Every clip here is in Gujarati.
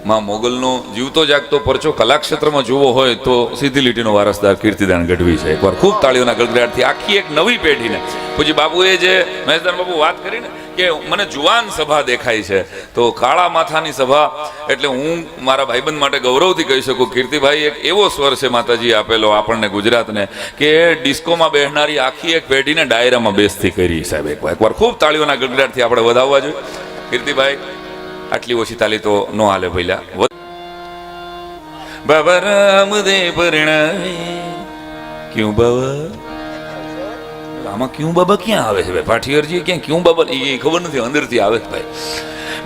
માં મોગલનો જીવતો જાગતો પરચો કલાક્ષેત્રમાં જોવો હોય તો સીધી લીટીનો વારસદાર કીર્તિદાન ગઢવી છે. એકવાર ખૂબ તાળીઓના ગડગડાટથી આખી એક નવી પેઢીને પછી બાબુએ જે મહેશદાન બાબુ વાત કરીને કે મને જુવાન સભા દેખાય છે, તો કાળા માથાની સભા એટલે હું મારા ભાઈબંધ માટે ગૌરવથી કહી શકું કીર્તિભાઈ એક એવો સ્વર છે માતાજી આપેલો આપણને ગુજરાતને કે ડિસ્કોમાં બેસનારી આખી એક પેઢીને ડાયરામાં બેસતી કરી સાહેબ. એકવાર ખૂબ તાળીઓના ગડગડાટથી આપણે વધાવવા જોઈએ. કીર્તિભાઈ આટલી ઓછી તાલી તો ન હાલે ભઈલા. બાબા રામદેવ પરણાવે ક્યું બાબા, આમાં ક્યું બાબા ક્યાં આવે છે ભાઈ? પાઠિયરજી ક્યાં ક્યું બાબા એ ખબર નથી, અંદરથી આવે છે ભાઈ.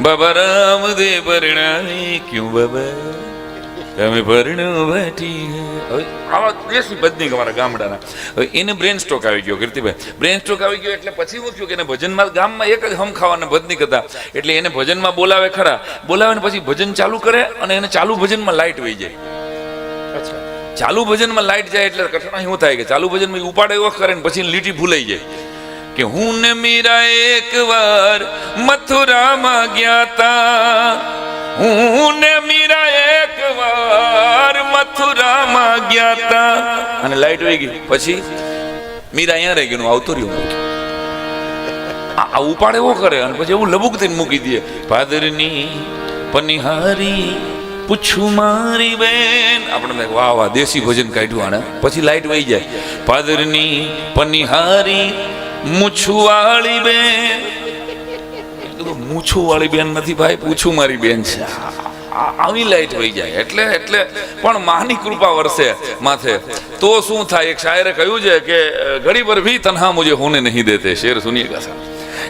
બાબા રામદેવ પરણાવે ક્યું બાબા તમે પરણો બેઠી. હવે આવા દેશી પત્ની અમારા ગામડાના, હવે એને બ્રેન સ્ટ્રોક આવી ગયો કીર્તિભાઈ. બ્રેન સ્ટ્રોક આવી ગયો એટલે પછી શું થયું કે એને ભજનમાં ગામમાં એક જ હમ ખાવાના ભજનિક હતા એટલે એને ભજનમાં બોલાવે ખરા, બોલાવે ને પછી ભજન ચાલુ કરે અને એને ચાલુ ભજનમાં લાઈટ વહી જાય. ચાલુ ભજનમાં લાઈટ જાય એટલે કઠણાઈ શું થાય કે ચાલુ ભજનમાં ઉપાડે એવો કરે ને પછી લીટી ભૂલાઈ જાય કે હું ને મીરા એક વાર મથુરામાં ગયા તા, હું ને મીરા એક વાર મથુરામાં ગયા તા અને લાઈટ વહી ગઈ. પછી મીરા અહીંયા રહી ગયું, આવતો રહ્યું. આ ઉપાડે એવો કરે અને પછી એવું લબુક થઈને મૂકી દે. ભાદરની પનિહારી પૂછું મારી બેન, આપણે વાહ વાહ દેશી ભજન કાઢ્યું આને. પછી લાઈટ વહી જાય. ભાદરની પનિહારી મૂછું વાળી બેન, મૂછું વાળી બેન નથી ભાઈ, પૂછું મારી બેન છે. આવી લાઈટ વહી જાય એટલે એટલે પણ માની કૃપા વરસે માથે તો શું થાય? એક શાયરે કહ્યું છે કે ઘડી પર भी तन्हा मुझे होने नहीं देते. शेर सुनिएगा साहब.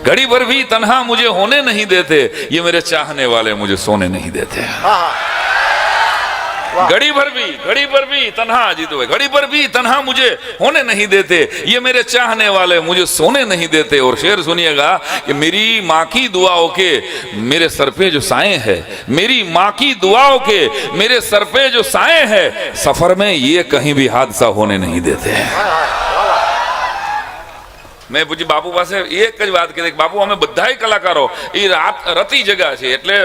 घड़ी भर भी तन्हा मुझे होने नहीं देते, ये मेरे चाहने वाले मुझे सोने नहीं देते. घड़ी भर भी तन्हा जीतो है, घड़ी भर भी तन्हा मुझे होने नहीं देते, ये मेरे चाहने वाले मुझे सोने नहीं देते. और शेर सुनिएगा कि मेरी माँ की दुआओं के मेरे सर पे जो साए हैं, मेरी माँ की दुआओं के मेरे सर पे जो साए हैं, सफर में ये कहीं भी हादसा होने नहीं देते. મેં પૂછી બાપુ પાસે એક જ વાત કીધી કે બાપુ અમે બધાય કલાકારો એ રાત રતી જગા છે એટલે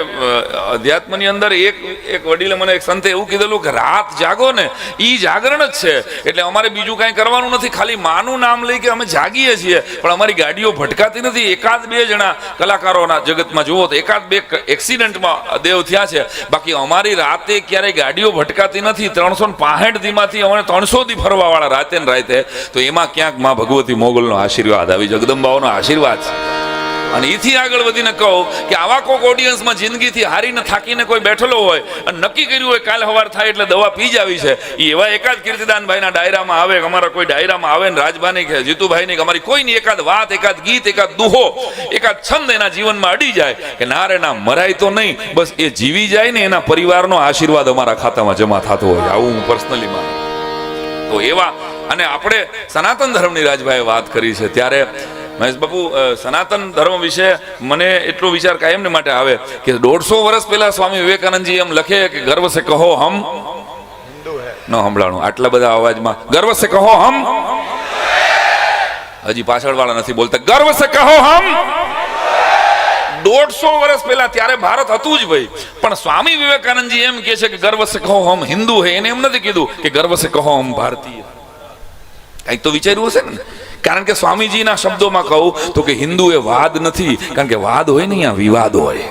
અધ્યાત્મની અંદર એક વડીલે મને એક સંતે એવું કીધેલું કે રાત જાગો ને એ જાગરણ જ છે, એટલે અમારે બીજું કાંઈ કરવાનું નથી, ખાલી માનું નામ લઈ કે અમે જાગીએ છીએ પણ અમારી ગાડીઓ ભટકાતી નથી. એકાદ બે જણા કલાકારોના જગતમાં જુઓ તો એકાદ બે એક્સિડન્ટમાં દેવ થયા છે, બાકી અમારી રાતે ક્યારેય ગાડીઓ ભટકાતી નથી. 365 દીમાંથી અમે 300 દી ફરવા વાળા રાતે ને રાતે, તો એમાં ક્યાંક માં ભગવતી મોગલનો આશીર્વાદ આવી જગદંબાઓનો આશીર્વાદ છે. અને એથી આગળ વધીને કહું કે આવા કોઈક ઓડિયન્સમાં જિંદગીથી હારીને થાકીને કોઈ બેઠેલો હોય અને નક્કી કર્યું હોય કાલે સવાર થાય એટલે દવા પી જ આવી છે, એ એવા એકાદ કીર્તિદાનભાઈના ડાયરામાં આવે, અમારા કોઈ ડાયરામાં આવે ને રાજભાઈ કે જીતુભાઈ કે અમારી કોઈની એકાદ વાત, એકાદ ગીત, એકાદ દુહો, એકાદ છંદ એના જીવનમાં અડી જાય કે ના રે ના મરાય તો નહીં, બસ એ જીવી જાય ને એના પરિવારનો આશીર્વાદ અમારા ખાતામાં જમા થતો હોય. આવું હું પર્સનલી માનું. તો એવા અને આપણે સનાતન ધર્મની રાજભાઈએ વાત કરી છે ત્યારે મહેશ બાપુ સનાતન ધર્મ વિશે મને એટલો વિચાર કાયમને માટે આવે કે 150 વર્ષ પહેલા સ્વામી વિવેકાનંદજી એમ લખે કે ગર્વ સે કહો હમ હિન્દુ હૈ. ન સંભળાણું આટલા બધા અવાજમાં ગર્વ સે કહો હમ, હજી પાછળ વાળા નથી બોલતા ગર્વ સે કહો હમ. 150 વર્ષ પહેલા ત્યારે ભારત હતું જ ભાઈ, પણ સ્વામી વિવેકાનંદજી એમ કે છે કે ગર્વ સે કહો હમ હિન્દુ હૈ. એને એમ નથી કીધું કે ગર્વ સે કહો હમ ભારતીય. કઈક તો વિચાર્યું હશે ને, કારણ કે સ્વામીજીના શબ્દોમાં કહું તો કે હિન્દુ એ વાદ નથી, કારણ કે વાદ હોય ને અહીંયા વિવાદ હોય.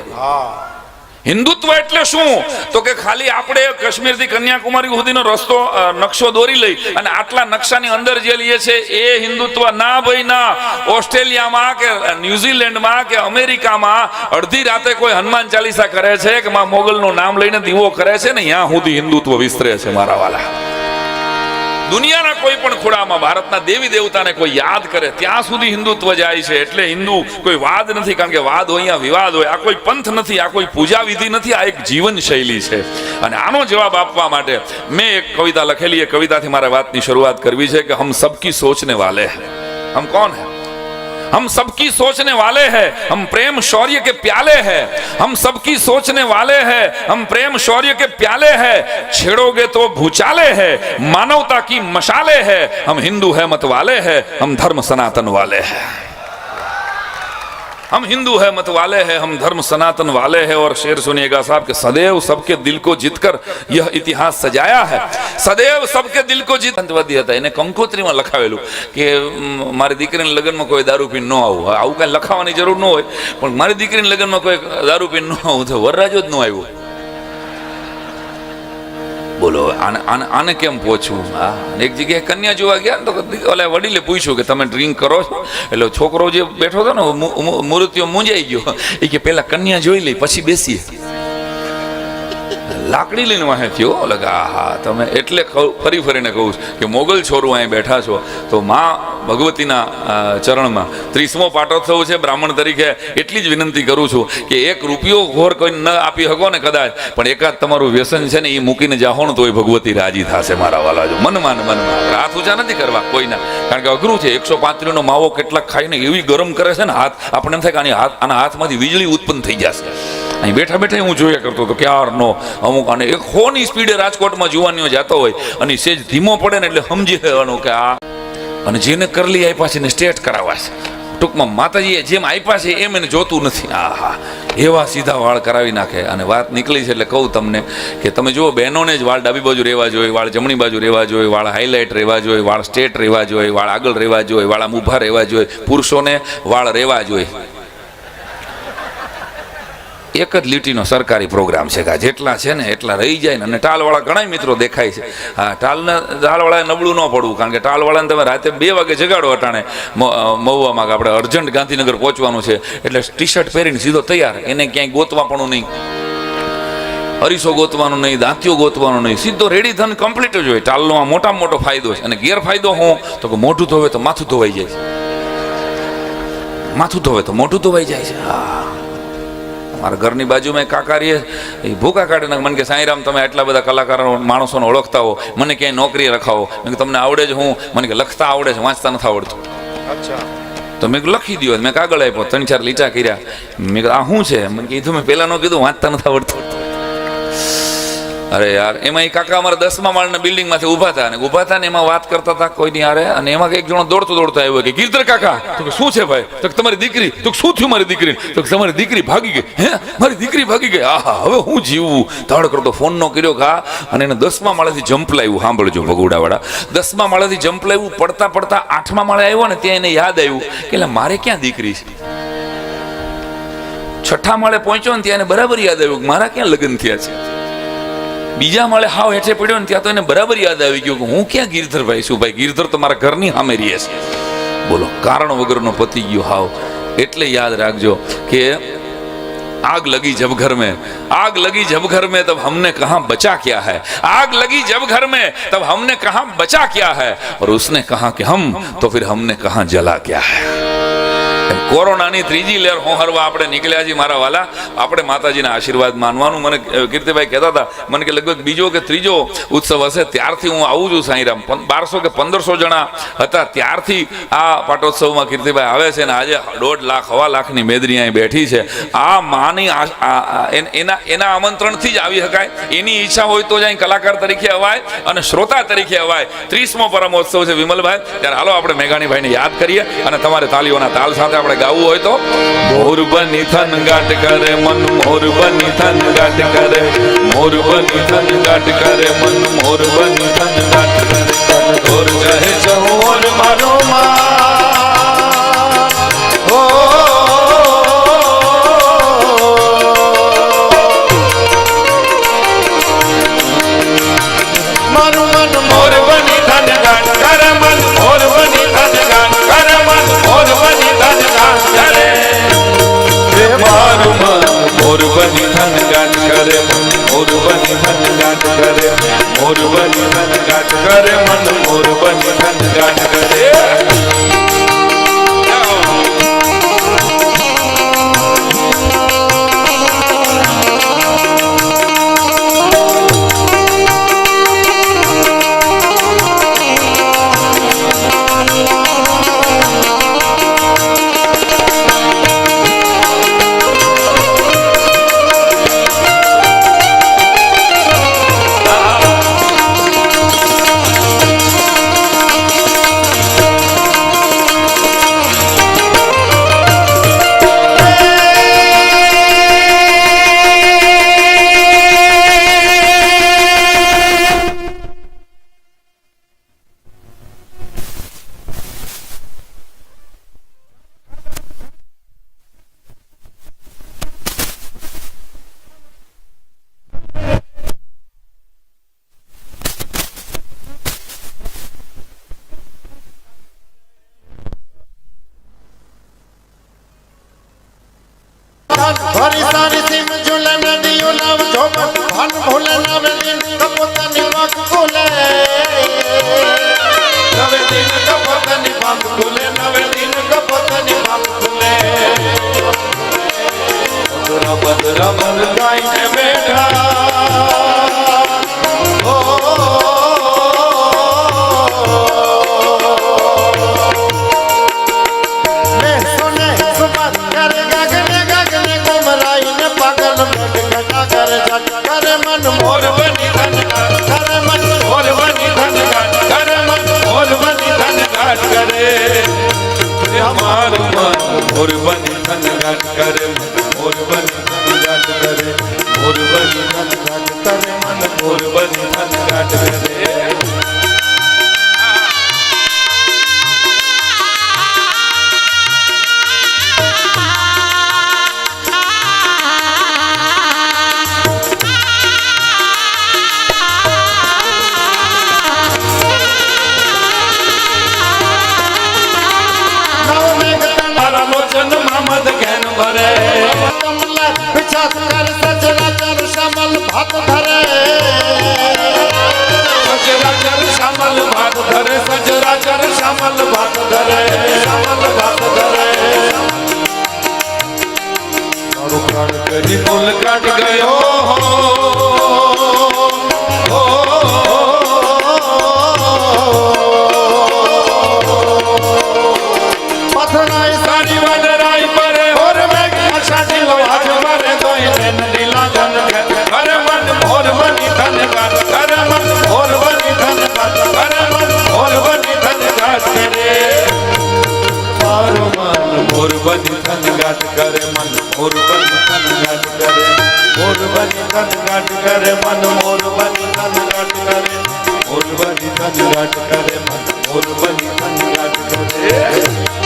હિન્દુત્વ એટલે શું તો કે ખાલી આપણે કાશ્મીર થી કન્યાકુમારી સુધીનો રસ્તો નકશો દોરી લઈ અને આટલા નકશાની અંદર જે લઈએ છે એ હિન્દુત્વ ના ભાઈ ના. ઓસ્ટ્રેલિયામાં કે ન્યુઝીલેન્ડમાં કે અમેરિકામાં અડધી રાતે કોઈ હનુમાન ચાલીસા કરે છે કે માં મોગલનું નામ લઈને દીવો કરે છે ને, ત્યાં સુધી હિન્દુત્વ વિસ્તરે છે મારા વાલા. દુનિયાના કોઈ પણ ખૂણામાં ભારતના દેવી દેવતાને કોઈ યાદ કરે ત્યાં સુધી હિન્દુત્વ જાય છે. એટલે હિન્દુ કોઈ વાદ નથી, કારણ કે વાદ હોય અહીંયા વિવાદ હોય. આ કોઈ પંથ નથી, આ કોઈ પૂજા વિધિ નથી, આ એક જીવન શૈલી છે. અને આનો જવાબ આપવા માટે મેં એક કવિતા લખેલી. એ કવિતાથી મારે વાતની શરૂઆત કરવી છે કે હમ સબકી સોચને વાલે હૈ. હમ કોણ હૈ? हम सबकी सोचने वाले हैं, हम प्रेम शौर्य के प्याले हैं. हम सबकी सोचने वाले हैं, हम प्रेम शौर्य के प्याले हैं. छेड़ोगे तो भूचाले हैं, मानवता की मशाले हैं. हम हिंदू है मत वाले हैं, हम धर्म सनातन वाले हैं. हम हिंदू है मत वाले हैं, हम धर्म सनातन वाले हैं। और शेर सुनिएगा साहब कि सदैव सबके दिल को जीतकर यह इतिहास सजाया है, सदैव सबके दिल को जीत અંતવાદી હતા, એને કંકોત્રીમાં લખાવેલું કે મારી દીકરીના લગ્નમાં કોઈ દારૂ પીને ન આવું. આવું કાંઈ લખાવાની જરૂર ન હોય, પણ મારી દીકરીના લગ્નમાં કોઈ દારૂ પીને ન આવું તો વરરાજો જ ન આવ્યો. બોલો આને કેમ પહોંચવું? હા, એક જગ્યાએ કન્યા જોવા ગયા ને તો ઓલા વડીલે પૂછ્યું કે તમે ડ્રિંક કરો છો? એટલે છોકરો જે બેઠો હતો ને મૂર્તિઓ મૂંઝાઈ ગયો. એ કે પેલા કન્યા જોઈ લઈ પછી બેસીએ. લાકડી લઈને વાહે થયો લગા. હા, તમે એટલે ફરી ફરીને કહું છું કે મોગલ છોરું અહીં બેઠા છો તો માં ભગવતીના ચરણમાં 30મો પાટોત્સવ છે. બ્રાહ્મણ તરીકે એટલી જ વિનંતી કરું છું કે 1 રૂપિયો ઘોર કોઈ ન આપી શકો ને કદાચ, પણ એકાદ તમારું વ્યસન છે ને એ મૂકીને જાહો ને તોય ભગવતી રાજી થશે મારા વાલા. જો મનમાં હાથ ઊંચા નથી કરવા કોઈના, કારણ કે અઘરું છે. 135નો માવો કેટલાક ખાઈને એવી ગરમ કરે છે ને હાથ, આપણે એમ થાય કે આના હાથમાંથી વીજળી ઉત્પન્ન થઈ જશે. અહીં બેઠા બેઠા હું જોયા કરતો હતો ક્યારનો અમુક, અને 100ની સ્પીડે રાજકોટમાં જુવાનીઓ જતો હોય અને સેજ ધીમો પડે ને એટલે સમજી લેવાનું કે આ, અને જેને કરલી આપ્યા છે ને સ્ટેટ કરાવવા છે. ટૂંકમાં માતાજીએ જેમ આપ્યા છે એમ એને જોતું નથી. હા, એવા સીધા વાળ કરાવી નાખે. અને વાત નીકળી છે એટલે કહું તમને કે તમે જુઓ, બહેનોને જ વાળ ડાબી બાજુ રહેવા જોઈએ, વાળ જમણી બાજુ રહેવા જોઈએ, વાળ હાઇલાઇટ રહેવા જોઈએ, વાળ સ્ટેટ રહેવા જોઈએ, વાળ આગળ રહેવા જોઈએ, વાળ આમ ઊભા રહેવા જોઈએ. પુરુષોને વાળ રહેવા જોઈએ. એક જ લીટીનો સરકારી પ્રોગ્રામ છે કે જેટલા છે ને એટલા રહી જાય ને. અને ટાલવાળા ઘણા મિત્રો દેખાય છે. હા, ટાલવાળાએ નબળું ન પડવું, કારણ કે ટાલવાળાને તમે રાતે 2 વાગે જગાડો અટાણે મહુવામાં કે આપણે અર્જન્ટ ગાંધીનગર પહોંચવાનું છે, એટલે ટી શર્ટ પહેરીને સીધો તૈયાર. એને ક્યાંય ગોતવા પણ નહીં, અરીસો ગોતવાનો નહીં, દાંતીઓ ગોતવાનો નહીં, સીધો રેડી થઈને કમ્પ્લીટ જ હોય. ટાલનો આ મોટામાં મોટો ફાયદો છે. અને ગેરફાયદો હું તો કે મોઢું ધોવે તો માથું ધોવાઈ જાય છે, માથું ધોવે તો મોઢું ધોવાઈ જાય છે. હા, મારા ઘરની બાજુમાં કાકા રહીએ, એ ભૂકા કાઢે ને મને કે સાંઈરામ તમે આટલા બધા કલાકારો માણસોને ઓળખતા હો, મને ક્યાંય નોકરીએ રખાવો. મેં તમને આવડે જ? હું મને કે લખતા આવડે છે, વાંચતા નથી આવડતું. અચ્છા, તો મેં લખી દો. મેં કાગળ આપ્યો, 3-4 લીટા કર્યા. મેં આ શું છે? મને કીધું મેં પહેલા ન કીધું વાંચતા નથી આવડતું. અરે યાર, એમાં એ કાકા અમારા 10મા માળના બિલ્ડિંગમાંથી ઊભા હતા, અને ઊભા હતા ને એમાં વાત કરતા હતા કોઈની હારે. અને એમાં એક જણો દોડતો આવ્યો કે ગિરધર કાકા. તો શું છે ભાઈ? તો તમારી દીકરી. તો શું થયું મારી દીકરી? તો તમારી દીકરી ભાગી ગઈ. હે, મારી દીકરી ભાગી ગઈ? આહા, હવે હું જીવવું. ધડ કરતો ફોન નો કર્યો કા, અને એને 10મા માળેથી જમ્પ લાવ્યું. સાંભળજો ભગોડાવાળા, 10મા માળેથી જમ્પ લાવ્યું. પડતા પડતા 8મા માળે આવ્યો ને ત્યાં એને યાદ આવ્યું કે મારે ક્યાં દીકરી છે. 6ઠા માળે પહોંચ્યો ને ત્યાં એને બરાબર યાદ આવ્યું કે મારા ક્યાં લગ્ન થયા છે. બીજા માળે હાવ હેઠે પડ્યો ને ત્યાં તો એને બરાબર યાદ આવી ગયું કે હું ક્યાં ગિરધરભાઈ છું. ભાઈ, ગિરધર તો મારા ઘરની સામે રહે છે. બોલો, કારણ વગરનો પતી ગયો હાવ. એટલે યાદ રાખજો કે आग लगी जब घर में, आग लगी जब घर में तब हमने कहां बचा क्या है, आग लगी जब घर में तब हमने कहां बचा क्या है, और उसने कहा कि हम तो फिर हमने कहां जला क्या है। કોરોનાની ત્રીજી લહેર હોહરવા આપણે નીકળ્યા છીએ મારા વાલા. આપણે માતાજીના આશીર્વાદ માનવાનું. મને કીર્તિભાઈ કહેતા હતા, મને કે લગભગ બીજો કે ત્રીજો ઉત્સવ હશે ત્યારથી હું આવું છું સાંઈરામ. 1200 કે 1500 જણા હતા ત્યારથી આ પાટોત્સવમાં કીર્તિભાઈ આવે છે, અને આજે 1.5 લાખ 1.25 લાખની મેદરી અહીં બેઠી છે. આ માની એના આમંત્રણથી જ આવી શકાય. એની ઈચ્છા હોય તો જ અહીં કલાકાર તરીકે અવાય અને શ્રોતા તરીકે અવાય. 30મો પરમોત્સવ છે વિમલભાઈ. ત્યારે હાલો આપણે મેઘાણીભાઈને યાદ કરીએ, અને તમારે તાલીઓના તાલ સાથે આપણે ગાવું હોય તો મોર બની થન ગાટ કરે મન, મોર બની થન ગાટ કરે, મોર બની થન ગાટ કરે મન, મોર બની થન ગાટ કરે, ઓર કહે ચહોર મારો માં હો મારું મન મોર બની થન ગાટ કરે મન, મોર બની થન ગાટ કરે મન, મોર બની થન ગાટ કરે, હે મારું મન મોર બની થન ગાટ કરે મન, મોર બની થન ગાટ કરે, મોર બની થન ગાટ કરે મન, મોર બની થન ગાટ કરે. ભૂલે નદીઓ નાવ જોબટ ભાન ભૂલે નવે દિન કપોતાની વાક ખોલે નવે દિન કપોતાની વાક ખોલે નવે દિન કપોતાની વાક ખોલે ભદ્ર ભદ્ર ગાઈને બેઠા કરે મન મોર બની ધન કરે મન મોર બની ધન કરે મન મોર બની ધન ઘાટ કરે અમાર મન મોર બની ધન ઘાટ કરે મોર બની ધન ઘાટ કરે મોર બની ધન ઘાટ કરે મન મોર બની ધન ઘાટ કરે મદ ઘેન ભરે કમલા વિચાર કર સચરાચર શામલ ભાત ધરે સચરાચર શામલ ભાત ધરે સચરાચર શામલ ભાત ધરે શામલ ભાત ધરે મારું પ્રાણ કરી બોલ કાટ ગયો પથરાઈ સારી વડરાઈ પરે ઓર મેઘ આશાથી લવાજ મારે તોય ધન દિલા ધન કરે મન મોર બની ધન ગાટ કરે મન મોર બની ધન ગાટ કરે મન મોર બની ધન ગાટ કરે મારું મન મોર બની ધન ઘાટ કરે મન મોર બની ધન ઘાટ કરે મોર બની ધન ગાટ કરે મન મોર બની ધન ગાટ કરે મોર બની ધન ઘાટ કરે મન મોર બની ધન ઘાટ કરે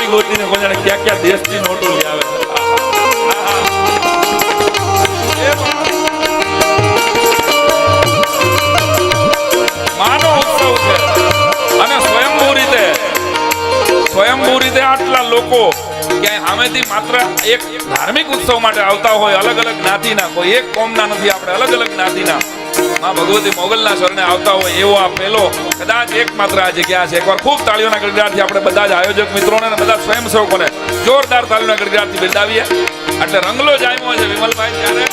ગોતી ને કોને ક્યાં ક્યાં દેશની નોટો લઈ આવે માનો ઉત્સવ છે અને સ્વયંભૂ રીતે આટલા લોકો ક્યાંય સામેથી માત્ર એક ધાર્મિક ઉત્સવ માટે આવતા હોય અલગ અલગ જ્ઞાતિના કોઈ એક કોમના નથી આપણે અલગ અલગ જ્ઞાતિના માં ભગવતી મોગલના શરણે આવતા હોય એવો આ પહેલો કદાચ એકમાત્ર આ જગ્યા છે એકવાર ખૂબ તાળીઓના ગડગડાટથી આપણે બધા જ આયોજક મિત્રોને અને બધા સ્વયંસેવકોને જોરદાર તાળીઓના ગડગડાટથી બિરદાવીએ એટલે રંગલો જામ્યો છે વિમલભાઈ ત્યારે